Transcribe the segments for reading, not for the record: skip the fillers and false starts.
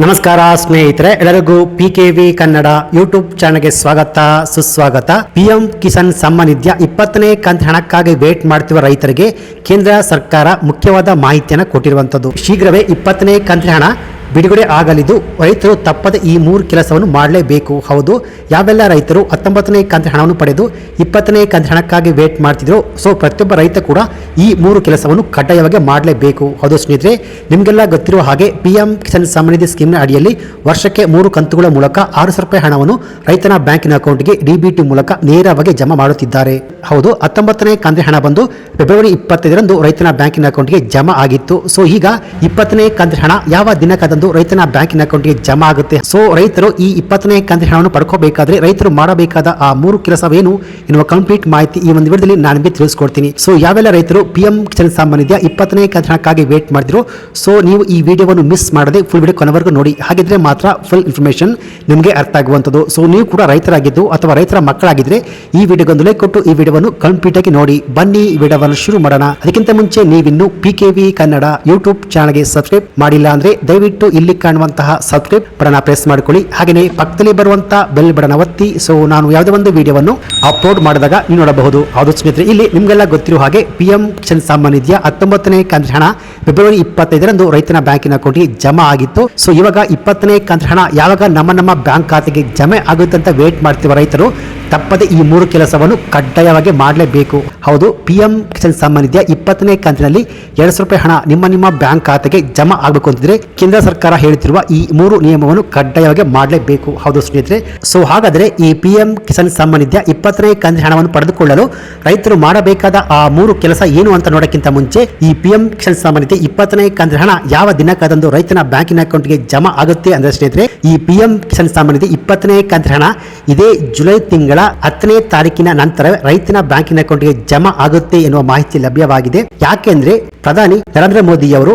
ನಮಸ್ಕಾರ ಸ್ನೇಹಿತರೆ, ಎಲ್ಲರಿಗೂ ಪಿಕೆವಿ ಕನ್ನಡ ಯೂಟ್ಯೂಬ್ ಚಾನಲ್ಗೆ ಸ್ವಾಗತ ಸುಸ್ವಾಗತ. ಪಿಎಂ ಕಿಸಾನ್ ಸಮ್ಮಾನ್ ನಿಧಿಯ 20ನೇ ಕಂತು ಹಣಕ್ಕಾಗಿ ವೇಟ್ ಮಾಡ್ತಿರುವ ರೈತರಿಗೆ ಕೇಂದ್ರ ಸರ್ಕಾರ ಮುಖ್ಯವಾದ ಮಾಹಿತಿಯನ್ನು ಕೊಟ್ಟಿರುವಂತದ್ದು. ಶೀಘ್ರವೇ 20ನೇ ಕಂತಿನ ಹಣ ಬಿಡುಗಡೆ ಆಗಲಿದ್ದು ರೈತರು ತಪ್ಪದೆ ಈ 3 ಕೆಲಸವನ್ನು ಮಾಡಲೇಬೇಕು. ಹೌದು, ಯಾವೆಲ್ಲ ರೈತರು 19ನೇ ಕಂತಿನ ಹಣವನ್ನು ಪಡೆದು 20ನೇ ಕಂತಿನ ಹಣಕ್ಕಾಗಿ ವೇಟ್ ಮಾಡ್ತಿದ್ರು, ಸೊ ಪ್ರತಿಯೊಬ್ಬ ರೈತ ಕೂಡ ಈ 3 ಕೆಲಸವನ್ನು ಕಡ್ಡಾಯವಾಗಿ ಮಾಡಲೇಬೇಕು. ಹೌದು ಸ್ನೇಹಿತರೆ, ನಿಮಗೆಲ್ಲ ಗೊತ್ತಿರುವ ಹಾಗೆ ಪಿಎಂ ಕಿಸಾನ್ ಸಮ್ಮಾನ್ ನಿಧಿ ಸ್ಕೀಮ್ನ ಅಡಿಯಲ್ಲಿ ವರ್ಷಕ್ಕೆ 3 ಕಂತುಗಳ ಮೂಲಕ 6,000 ರೂಪಾಯಿ ಹಣವನ್ನು ರೈತನ ಬ್ಯಾಂಕಿನ ಅಕೌಂಟ್ಗೆ ಡಿಬಿಟಿ ಮೂಲಕ ನೇರವಾಗಿ ಜಮಾ ಮಾಡುತ್ತಿದ್ದಾರೆ. ಹೌದು, 19ನೇ ಕಂತಿನ ಹಣ ಬಂದು ಫೆಬ್ರವರಿ 25ರಂದು ರೈತನ ಬ್ಯಾಂಕಿನ ಅಕೌಂಟ್ಗೆ ಜಮಾ ಆಗಿತ್ತು. ಸೊ ಈಗ 20ನೇ ಕಂತಿನ ಹಣ ಯಾವ ದಿನಕ್ಕದಂದು ರೈತನ ಬ್ಯಾಂಕಿನ ಅಕೌಂಟ್ಗೆ ಜಮಾ ಆಗುತ್ತೆ. ಸೊ ರೈತರು ಈ 20ನೇ ಕಂತಿನ ಹಣವನ್ನು ಪಡ್ಕೋಬೇಕಾದ್ರೆ ರೈತರು ಮಾಡಬೇಕಾದ ಆ 3 ಕೆಲಸವೇನು ಎನ್ನುವ ಕಂಪ್ಲೀಟ್ ಮಾಹಿತಿ ಈ ಒಂದು ವಿಡಿಯೋದಲ್ಲಿ ನಾನು ನಿಮಗೆ ತಿಳಿಸ್ಕೊಡ್ತೀನಿ. ಸೊ ಯಾವೆಲ್ಲ ರೈತರು ಪಿಎಂ ಕಿಸಾನ್ ಸಮ್ಮಾನ್ ನಿಧಿಯ 20ನೇ ಕಂತಿನ ಹಣಕ್ಕಾಗಿ ವೇಟ್ ಮಾಡಿದ್ರು, ಸೊ ನೀವು ಈ ವಿಡಿಯೋವನ್ನು ಮಿಸ್ ಮಾಡದೆ ಫುಲ್ ವಿಡಿಯೋ ಕೊನೆವರೆಗೂ ನೋಡಿ. ಹಾಗಿದ್ರೆ ಮಾತ್ರ ಫುಲ್ ಇನ್ಫಾರ್ಮೇಶನ್ ನಿಮಗೆ ಅರ್ಥ ಆಗುವಂಥದ್ದು. ಸೊ ನೀವು ಕೂಡ ರೈತರಾಗಿದ್ದು ಅಥವಾ ರೈತರ ಮಕ್ಕಳಾಗಿದ್ರೆ ಈ ವಿಡಿಯೋಗೊಂದು ಲೈಕ್ ಕೊಟ್ಟು ಈ ವಿಡಿಯೋವನ್ನು ಕಂಪ್ಲೀಟ್ ಆಗಿ ನೋಡಿ. ಬನ್ನಿ ವಿಡಿಯೋವನ್ನು ಶುರು ಮಾಡೋಣ. ಅದಕ್ಕಿಂತ ಮುಂಚೆ ನೀವಿನ್ನು ಪಿಕೆವಿ ಕನ್ನಡ ಯೂಟ್ಯೂಬ್ ಚಾನಲ್ಗೆ ಸಬ್ಸ್ಕ್ರೈಬ್ ಮಾಡಿಲ್ಲ ಅಂದ್ರೆ ದಯವಿಟ್ಟು ಇಲ್ಲಿ ಕಾಣುವಂತಹ ಸಬ್ಸ್ಕ್ರೈಬ್ ಬಟನ್ ಪ್ರೆಸ್ ಮಾಡಿಕೊಳ್ಳಿ. ಹಾಗೆಯೇ ಪಕ್ಕದಲ್ಲಿ ಬರುವಂತಹ ಬೆಲ್ ಬಟನ್ ಒತ್ತಿ, ಸೊ ನಾನು ಯಾವುದೇ ಒಂದು ವಿಡಿಯೋವನ್ನು ಅಪ್ಲೋಡ್ ಮಾಡಿದಾಗ ನೀವು ನೋಡಬಹುದು. ಹೌದು ಸ್ನೇಹಿತರೆ, ಇಲ್ಲಿ ನಿಮಗೆಲ್ಲ ಗೊತ್ತಿರುವ ಹಾಗೆ ಪಿಎಂ ಕಿಸಾನ್ ಸಮ್ಮಾನ್ ನಿಧಿಯ 19ನೇ ಕಂತಿನ ಹಣ ಫೆಬ್ರವರಿ 25ರಂದು ರೈತನ ಬ್ಯಾಂಕಿನ ಅಕೌಂಟ್ಗೆ ಜಮಾ ಆಗಿತ್ತು. ಸೊ ಇವಾಗ 20ನೇ ಕಂತಿನ ಹಣ ಯಾವಾಗ ನಮ್ಮ ಬ್ಯಾಂಕ್ ಖಾತೆಗೆ ಜಮೆ ಆಗುತ್ತೆ ಅಂತ ವೇಟ್ ಮಾಡ್ತಿರುವ ರೈತರು ತಪ್ಪದೆ ಈ 3 ಕೆಲಸವನ್ನು ಕಡ್ಡಾಯವಾಗಿ ಮಾಡಲೇಬೇಕು. ಹೌದು, ಪಿಎಂ ಕಿಸಾನ್ ಸಮ್ಮಾನ್ ನಿಧಿಯ 20ನೇ ಕಂತಿನಲ್ಲಿ 2,000 ರೂಪಾಯಿ ಹಣ ನಿಮ್ಮ ಬ್ಯಾಂಕ್ ಖಾತೆಗೆ ಜಮಾ ಆಗಬೇಕು ಅಂತಿದ್ರೆ ಕೇಂದ್ರ ಸರ್ಕಾರ ಹೇಳ್ತಿರುವ ಈ 3 ನಿಯಮವನ್ನು ಕಡ್ಡಾಯವಾಗಿ ಮಾಡಲೇಬೇಕು. ಹೌದು ಸ್ನೇಹಿತರೆ, ಸೊ ಹಾಗಾದ್ರೆ ಈ ಪಿಎಂ ಕಿಸಾನ್ ಸಮ್ಮಾನ್ ನಿಧಿಯ 20ನೇ ಕಂತಿನ ಹಣವನ್ನು ಪಡೆದುಕೊಳ್ಳಲು ರೈತರು ಮಾಡಬೇಕಾದ ಆ 3 ಕೆಲಸ ಏನು ಅಂತ ನೋಡೋಕ್ಕಿಂತ ಮುಂಚೆ ಈ ಪಿಎಂ ಕಿಸಾನ್ ಸಮ್ಮಾನ್ ನಿಧಿ 20ನೇ ಕಂತಿನ ಹಣ ಯಾವ ದಿನಕ್ಕದಂದು ರೈತನ ಬ್ಯಾಂಕಿನ ಅಕೌಂಟ್ಗೆ ಜಮಾ ಆಗುತ್ತೆ ಅಂದ್ರೆ ಸ್ನೇಹಿತರೆ, ಈ ಪಿಎಂ ಕಿಸಾನ್ ಸಮ್ಮಾನ್ ನಿಧಿ 20ನೇ ಕಂತಿನ ಹಣ ಇದೇ ಜುಲೈ ತಿಂಗಳ 10ನೇ ತಾರೀಕಿನ ನಂತರ ರೈತನ ಬ್ಯಾಂಕಿನ ಅಕೌಂಟ್ಗೆ ಜಮಾ ಆಗುತ್ತೆ ಎನ್ನುವ ಮಾಹಿತಿ ಲಭ್ಯವಾಗಿದೆ. ಯಾಕೆಂದ್ರೆ ಪ್ರಧಾನಿ ನರೇಂದ್ರ ಮೋದಿ ಅವರು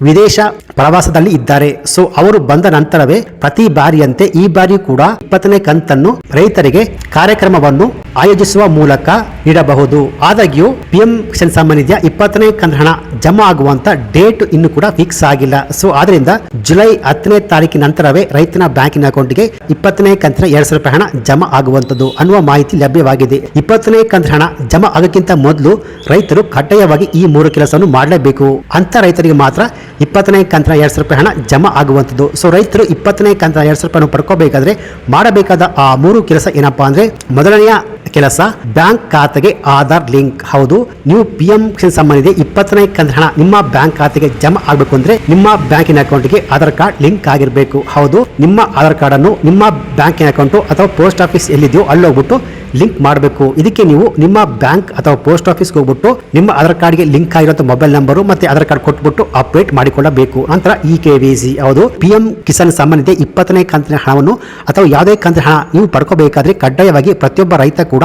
ವಿದೇಶ ಪ್ರವಾಸದಲ್ಲಿ ಇದ್ದಾರೆ. ಸೊ ಅವರು ಬಂದ ನಂತರವೇ ಪ್ರತಿ ಬಾರಿಯಂತೆ ಈ ಬಾರಿ ಕೂಡ 20ನೇ ಕಂತನ್ನು ರೈತರಿಗೆ ಕಾರ್ಯಕ್ರಮವನ್ನು ಆಯೋಜಿಸುವ ಮೂಲಕ ನೀಡಬಹುದು. ಆದಾಗ್ಯೂ ಪಿಎಂ ಕಿಸಾನ್ ಸಮ್ಮಾನ್ ನಿಧಿಯ 20ನೇ ಕಂತಿನ ಹಣ ಜಮಾ ಆಗುವಂತ ಡೇಟ್ ಇನ್ನು ಕೂಡ ಫಿಕ್ಸ್ ಆಗಿಲ್ಲ. ಸೊ ಆದ್ರಿಂದ ಜುಲೈ 10ನೇ ತಾರೀಕಿನ ನಂತರವೇ ರೈತನ ಬ್ಯಾಂಕಿನ ಅಕೌಂಟ್ಗೆ 20ನೇ ಕಂತಿನ 2,000 ರೂಪಾಯಿ ಹಣ ಜಮಾ ಆಗುವಂತದ್ದು ಅನ್ನುವ ಮಾಹಿತಿ ಲಭ್ಯವಾಗಿದೆ. 20ನೇ ಕಂತಿನ ಹಣ ಜಮಾ ಆಗೋಕ್ಕಿಂತ ಮೊದಲು ರೈತರು ಕಡ್ಡಾಯವಾಗಿ ಈ 3 ಕೆಲಸವನ್ನು ಮಾಡಲೇಬೇಕು. ಅಂತ ರೈತರಿಗೆ ಮಾತ್ರ 20ನೇ ಕಂತಿನ 2,000 ರೂಪಾಯಿ ಹಣ ಜಮಾ ಆಗುವಂಥದ್ದು. ಸೊ ರೈತರು 20ನೇ ಕಂತಿನ 2,000 ರೂಪಾಯಿ ಪಡ್ಕೋಬೇಕಾದ್ರೆ ಮಾಡಬೇಕಾದ ಆ 3 ಕೆಲಸ ಏನಪ್ಪಾ ಅಂದ್ರೆ, ಮೊದಲನೆಯ ಕೆಲಸ ಬ್ಯಾಂಕ್ ಖಾತೆಗೆ ಆಧಾರ್ ಲಿಂಕ್. ಹೌದು, ನೀವು ಪಿಎಂ ಕಿಸಾನ್ ಸಮ್ಮಾನ್ ನಿಧಿ 20ನೇ ಕಂತಿನ ಹಣ ನಿಮ್ಮ ಬ್ಯಾಂಕ್ ಖಾತೆಗೆ ಜಮಾ ಆಗಬೇಕು ಅಂದ್ರೆ ನಿಮ್ಮ ಬ್ಯಾಂಕಿನ ಅಕೌಂಟ್ಗೆ ಆಧಾರ್ ಕಾರ್ಡ್ ಲಿಂಕ್ ಆಗಿರಬೇಕು. ಹೌದು, ನಿಮ್ಮ ಆಧಾರ್ ಕಾರ್ಡ್ ಅನ್ನು ನಿಮ್ಮ ಬ್ಯಾಂಕಿನ ಅಕೌಂಟ್ ಅಥವಾ ಪೋಸ್ಟ್ ಆಫೀಸ್ ಎಲ್ಲಿದೆಯೋ ಅಲ್ಲಿ ಹೋಗ್ಬಿಟ್ಟು ಲಿಂಕ್ ಮಾಡಬೇಕು. ಇದಕ್ಕೆ ನೀವು ನಿಮ್ಮ ಬ್ಯಾಂಕ್ ಅಥವಾ ಪೋಸ್ಟ್ ಆಫೀಸ್ಗೆ ಹೋಗ್ಬಿಟ್ಟು ನಿಮ್ಮ ಆಧಾರ್ ಕಾರ್ಡ್ಗೆ ಲಿಂಕ್ ಆಗಿರುವಂತಹ ಮೊಬೈಲ್ ನಂಬರ್ ಮತ್ತೆ ಆಧಾರ್ ಕಾರ್ಡ್ ಕೊಟ್ಬಿಟ್ಟು ಅಪ್ಡೇಟ್ ಮಾಡಿಕೊಳ್ಳಬೇಕು. ನಂತರ ಇಕೆವಿಸಿ. ಹೌದು, ಪಿಎಂ ಕಿಸಾನ್ ಸಮ್ಮಾನ್ ನಿಧಿ 20ನೇ ಕಂತಿನ ಹಣವನ್ನು ಅಥವಾ ಯಾವುದೇ ಕಂತಿನ ಹಣ ನೀವು ಪಡ್ಕೋಬೇಕಾದ್ರೆ ಕಡ್ಡಾಯವಾಗಿ ಪ್ರತಿಯೊಬ್ಬ ರೈತ ಕೂಡ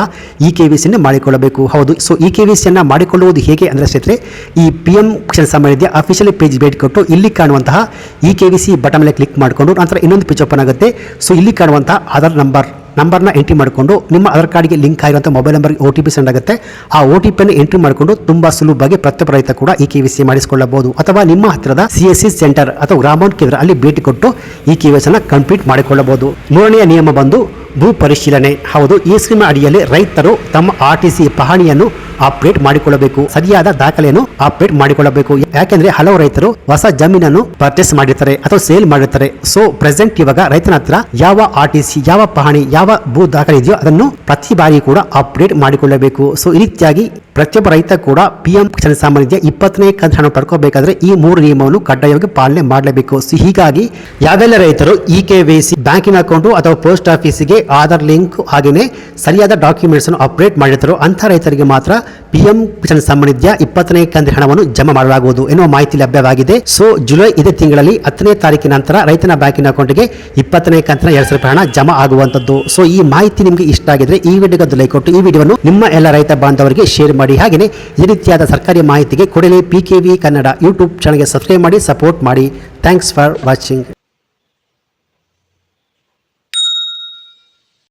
ಇಕೆವಿಸಿಯನ್ನು ಮಾಡಿಕೊಳ್ಳಬೇಕು. ಹೌದು, ಸೊ ಇಕೆವಿಸಿಯನ್ನು ಮಾಡಿಕೊಳ್ಳುವುದು ಹೇಗೆ ಅಂದ್ರೆ ಸ್ನೇಹಿತರೆ, ಈ ಪಿಎಂ ಕಿಸಾನ್ ಸಮ್ಮಾನ್ ನಿಧಿಯ ಅಫಿಷಿಯಲ್ ಪೇಜ್ ಭೇಟಿ ಕೊಟ್ಟು ಇಲ್ಲಿ ಕಾಣುವಂತಹ ಇಕೆವಿಸಿ ಬಟನ್ ಮೇಲೆ ಕ್ಲಿಕ್ ಮಾಡಿಕೊಂಡು ನಂತರ ಇನ್ನೊಂದು ಪೇಜ್ ಓಪನ್ ಆಗುತ್ತೆ. ಸೊ ಇಲ್ಲಿ ಕಾಣುವಂತಹ ಆಧಾರ್ ನಂಬರ್ನ ಎಂಟ್ರಿ ಮಾಡಿಕೊಂಡು ನಿಮ್ಮ ಆಧಾರ್ ಕಾರ್ಡ್ಗೆ ಲಿಂಕ್ ಆಗಿರುವಂಥ ಮೊಬೈಲ್ ನಂಬರ್ಗೆ OTP ಸೆಂಡ್ ಆಗುತ್ತೆ. ಆ OTPಯನ್ನು ಎಂಟ್ರಿ ಮಾಡಿಕೊಂಡು ತುಂಬಾ ಸುಲಭವಾಗಿ ಪ್ರತಿಯೊಬ್ಬ ರೈತ ಕೂಡ ಇಕೆವಿಸಿ ಮಾಡಿಸಿಕೊಳ್ಳಬಹುದು. ಅಥವಾ ನಿಮ್ಮ ಹತ್ತಿರದ CSC ಸೆಂಟರ್ ಅಥವಾ ಗ್ರಾಮೋನ್ ಕೇಂದ್ರ ಅಲ್ಲಿ ಭೇಟಿ ಕೊಟ್ಟು ಇಕೆವಿಸಿಯನ್ನು ಕಂಪ್ಲೀಟ್ ಮಾಡಿಕೊಳ್ಳಬಹುದು. 3ನೆಯ ನಿಯಮ ಬಂದು ಭೂ ಪರಿಶೀಲನೆ. ಹೌದು, ಈ ಸ್ಕೀಮ್ ಅಡಿಯಲ್ಲಿ ರೈತರು ತಮ್ಮ RTC ಪಹಣಿಯನ್ನು ಅಪ್ಡೇಟ್ ಮಾಡಿಕೊಳ್ಳಬೇಕು. ಸರಿಯಾದ ದಾಖಲೆಯನ್ನು ಅಪ್ಡೇಟ್ ಮಾಡಿಕೊಳ್ಳಬೇಕು. ಯಾಕೆಂದ್ರೆ ಹಲವು ರೈತರು ಹೊಸ ಜಮೀನನ್ನು ಪರ್ಚೇಸ್ ಮಾಡಿರ್ತಾರೆ ಅಥವಾ ಸೇಲ್ ಮಾಡಿರ್ತಾರೆ. ಸೊ ಪ್ರೆಸೆಂಟ್ ಇವಾಗ ರೈತನ ಹತ್ರ ಯಾವ RTC, ಯಾವ ಪಹಣಿ, ಯಾವ ಭೂ ದಾಖಲೆ ಇದೆಯೋ ಅದನ್ನು ಪ್ರತಿ ಬಾರಿ ಕೂಡ ಅಪ್ಡೇಟ್ ಮಾಡಿಕೊಳ್ಳಬೇಕು. ಸೊ ಈ ರೀತಿಯಾಗಿ ಪ್ರತಿಯೊಬ್ಬ ರೈತ ಕೂಡ ಪಿಎಂ ಕಿಸಾನ್ ಸಮ್ಮಾನ್ ನಿಧಿಯ 20ನೇ ಕಂತಿನ ಹಣ ಪಡ್ಕೋಬೇಕಾದ್ರೆ ಈ 3 ನಿಯಮವನ್ನು ಕಡ್ಡಾಯವಾಗಿ ಪಾಲನೆ ಮಾಡಲೇಬೇಕು. ಸೊ ಹೀಗಾಗಿ ಯಾವೆಲ್ಲ ರೈತರು ಇಕೆವಿಸಿ ಬ್ಯಾಂಕಿನ ಅಕೌಂಟ್ ಅಥವಾ ಪೋಸ್ಟ್ ಆಫೀಸಿಗೆ ಆಧಾರ್ ಲಿಂಕ್ ಹಾಗೆಯೇ ಸರಿಯಾದ ಡಾಕ್ಯುಮೆಂಟ್ಸ್ ಅನ್ನು ಅಪ್ಡೇಟ್ ಮಾಡಿರ್ತಾರೋ ಅಂಥ ರೈತರಿಗೆ ಮಾತ್ರ ಪಿಎಂ ಕಿಸಾನ್ ಸಮ್ಮಾನ್ ನಿಧಿಯ 20ನೇ ಕಂತಿನ ಹಣವನ್ನು ಜಮಾ ಮಾಡಲಾಗುವುದು ಎನ್ನುವ ಮಾಹಿತಿ ಲಭ್ಯವಾಗಿದೆ. ಸೊ ಜುಲೈ ಇದೇ ತಿಂಗಳಲ್ಲಿ 10ನೇ ತಾರೀಕಿನ ನಂತರ ರೈತನ ಬ್ಯಾಂಕಿನ ಅಕೌಂಟ್ಗೆ 20ನೇ ಕಂತಿನ 2,000 ರೂಪಾಯಿ ಹಣ ಜಮಾ ಆಗುವಂತದ್ದು. ಸೊ ಈ ಮಾಹಿತಿ ನಿಮಗೆ ಇಷ್ಟ ಆಗಿದ್ರೆ ಈ ವಿಡಿಯೋಗೆ ಲೈಕ್ ಕೊಟ್ಟು ಈ ವಿಡಿಯೋವನ್ನು ನಿಮ್ಮ ಎಲ್ಲ ರೈತ ಬಾಂಧವರಿಗೆ ಶೇರ್ ಮಾಡಿ. ಹಾಗೆಯೇ ಈ ರೀತಿಯಾದ ಸರ್ಕಾರಿ ಮಾಹಿತಿಗೆ ಕೂಡಲೇ ಪಿಕೆವಿ ಕನ್ನಡ ಯೂಟ್ಯೂಬ್ ಚಾನಲ್ಗೆ ಸಬ್ಸ್ಕ್ರೈಬ್ ಮಾಡಿ, ಸಪೋರ್ಟ್ ಮಾಡಿ. Thanks for watching.